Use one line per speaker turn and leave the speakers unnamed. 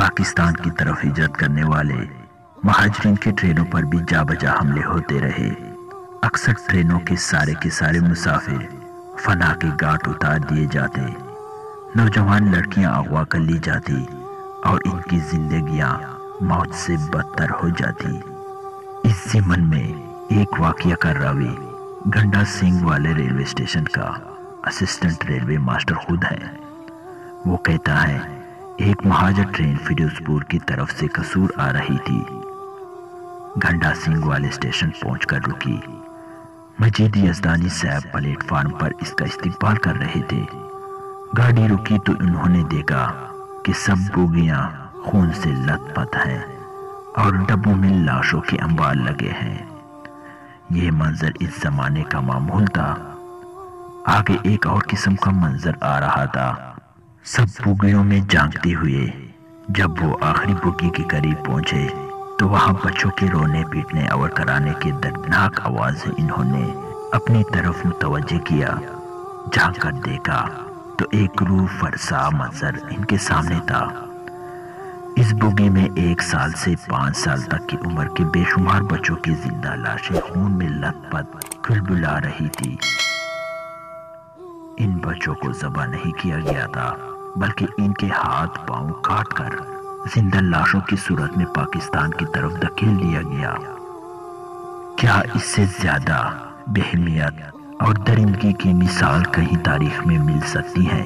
پاکستان کی طرف ہجرت کرنے والے مہاجرین کے ٹرینوں پر بھی جا بجا حملے ہوتے رہے۔ اکثر ٹرینوں کے سارے مسافر فنا کے گھاٹ اتار دیے جاتے، نوجوان لڑکیاں اغوا کر لی جاتی اور ان کی زندگیاں موت سے بدتر ہو جاتی۔ اس ضمن میں ایک واقعہ کا راوی گھنٹا سنگھ والے ریلوے اسٹیشن کا اسسٹنٹ ریلوے ماسٹر خود ہے۔ وہ کہتا ہے، ایک مہاجر ٹرین فیروز پور کی طرف سے قصور آ رہی تھی۔ گھنٹا سنگھ والے اسٹیشن پہنچ کر رکی۔ مجید یزدانی صاحب پلیٹ فارم پر اس کا استقبال کر رہے تھے۔ گاڑی رکی تو انہوں نے دیکھا کہ سب بوگیاں خون سے لت پت ہیں اور ڈبوں میں لاشوں کے انبار لگے ہیں۔ یہ منظر اس زمانے کا معمول تھا۔ آگے ایک اور قسم کا منظر آ رہا تھا۔ سب بوگیوں میں جھانکتے ہوئے جب وہ آخری بوگی کے قریب پہنچے تو وہاں بچوں کے رونے پیٹنے اور کرانے کے دردناک آوازیں انہوں نے اپنی طرف متوجہ کیا۔ جھانک کر دیکھا تو ایک روح فرسا منظر ان کے سامنے تھا۔ اس بوگی میں 1 سال سے 5 سال تک کی عمر کے بے شمار بچوں کی زندہ لاشیں خون میں لت پت کھلبلا رہی تھی۔ ان بچوں کو ذبح نہیں کیا گیا تھا، بلکہ ان کے ہاتھ پاؤں کاٹ کر زندہ لاشوں کی صورت میں پاکستان کی طرف دھکیل دیا گیا۔ کیا اس سے زیادہ بے اہمیت اور درندگی کی مثال کہیں تاریخ میں مل سکتی ہے؟